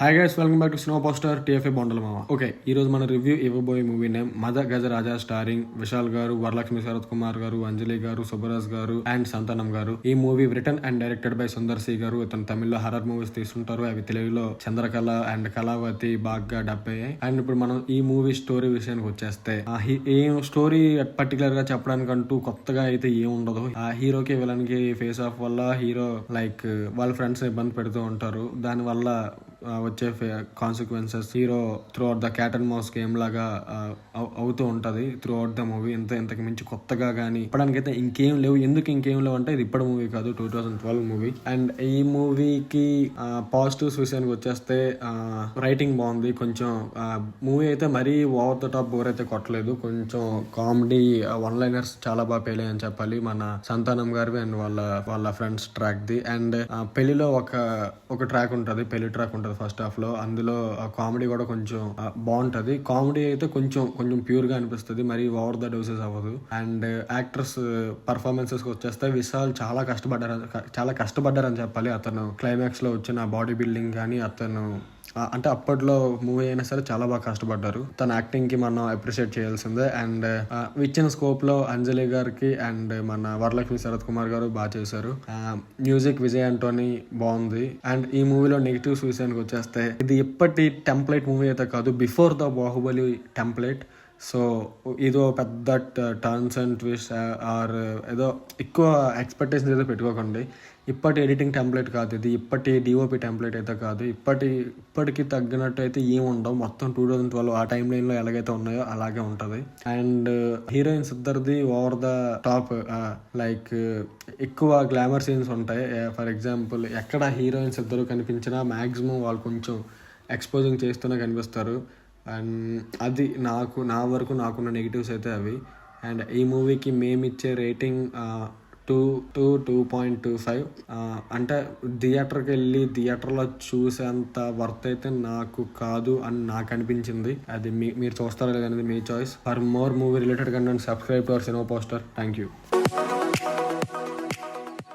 Hi guys, welcome back to snow poster TFA బొండల మామ. Okay, ఈ రోజు మన రివ్యూ ఇవ్వబోయే మూవీ నేమ్ మద గజరాజా, స్టారింగ్ విశాల్ గారు, వరలక్ష్మి శరత్ కుమార్ గారు, అంజలి గారు, సుబ్బరాజ్ గారు అండ్ సంతానం గారు. ఈ movie written and directed by Sundar C garu. ఇతను తమిళ్లో హర్రర్ మూవీస్ తీసుకుంటారు. అవి తెలుగులో చంద్రకళ అండ్ కళావతి బాగా డబ్ అయ్యాయి. అండ్ ఇప్పుడు మనం ఈ మూవీ స్టోరీ విషయానికి వచ్చేస్తే, ఏం స్టోరీ పర్టికులర్ గా చెప్పడానికంటూ కొత్తగా అయితే ఏం ఉండదు. ఆ హీరోకి విలన్ కి ఫేస్ ఆఫ్ వల్ల హీరో వాళ్ళ ఫ్రెండ్స్ ఇబ్బంది పెడుతూ ఉంటారు. దాని వల్ల వచ్చే consequences hero through out the cat and mouse game లాగా అవుతూ ఉంటది త్రూ అవుట్ ద మూవీ. ఇంతకు మించి కొత్తగా కానీ ఇప్పడానికైతే ఇంకేం లేవు. ఎందుకు ఇంకేం లేవు అంటే, ఇది ఇప్పటి మూవీ కాదు, 2012 మూవీ. అండ్ ఈ మూవీకి పాజిటివ్స్ విషయానికి వచ్చేస్తే, రైటింగ్ బాగుంది. కొంచెం మూవీ అయితే మరీ ఓవర్ ద టాప్ బోర్ అయితే కొట్టలేదు. కొంచెం కామెడీ వన్ లైనర్స్ చాలా బాగా పేలే అని చెప్పాలి, మన సంతానం గారివి అండ్ వాళ్ళ ఫ్రెండ్స్ ట్రాక్ ది. అండ్ పెళ్లిలో ఒక ట్రాక్ ఉంటుంది, పెళ్లి ట్రాక్ ఉంటుంది ఫస్ట్ హాఫ్ లో. అందులో కామెడీ కూడా కొంచెం బాగుంటది. కామెడీ అయితే కొంచెం ప్యూర్ గా అనిపిస్తుంది, మరి ఓవర్ ద డోసెస్ అవ్వదు. అండ్ యాక్టర్స్ పర్ఫార్మెన్సెస్ వచ్చేస్తే విశాల్ చాలా కష్టపడ్డారని చెప్పాలి. అతను క్లైమాక్స్ లో వచ్చిన బాడీ బిల్డింగ్ కానీ, అతను అంటే అప్పట్లో మూవీ అయినా సరే చాలా బాగా కష్టపడ్డారు. తన యాక్టింగ్ కి మనం అప్రిషియేట్ చేయాల్సిందే. అండ్ ఇచ్చిన స్కోప్ లో అంజలి గారికి అండ్ మన వరలక్ష్మి శరత్ కుమార్ గారు బాగా చేశారు. మ్యూజిక్ విజయ్ ఆంటోనీ బాగుంది. అండ్ ఈ మూవీలో నెగిటివ్స్ విషయానికి వచ్చేస్తే, ఇది ఇప్పటి టెంప్లెట్ మూవీ అయితే కాదు, before the Baahubali template. So ఇదో పెద్ద టర్న్స్ అండ్ ట్విస్ట్ ఆర్ ఏదో ఎక్కువ ఎక్స్పెక్టేషన్స్ ఏదో పెట్టుకోకండి. ఇప్పటి ఎడిటింగ్ టెంప్లెట్ కాదు ఇది, ఇప్పటి డిఓపి టెంప్లెట్ అయితే కాదు. ఇప్పటికి తగ్గినట్టు అయితే ఏమి ఉండవు. మొత్తం 2012 ఆ టైం లైన్ లో ఎలాగైతే ఉన్నాయో అలాగే ఉంటది. అండ్ హీరోయిన్స్ ఇద్దరిది ఓవర్ ద టాప్, ఎక్కువ గ్లామర్ సీన్స్ ఉంటాయి. ఫర్ ఎగ్జాంపుల్, ఎక్కడ హీరోయిన్స్ ఇద్దరు కనిపించినా మాక్సిమం వాళ్ళు కొంచెం ఎక్స్పోజింగ్ చేస్తూనే కనిపిస్తారు. అండ్ అది నా వరకు నాకున్న నెగిటివ్స్ అయితే అవి. అండ్ ఈ మూవీకి మేమిచ్చే రేటింగ్ 2.25. అంటే థియేటర్లో చూసేంత వర్త్ అయితే నాకు కాదు అని నాకు అనిపించింది. అది మీరు చూస్తారో లేదనేది మీ choice. For more movie related content, subscribe to our cinema poster. Thank you.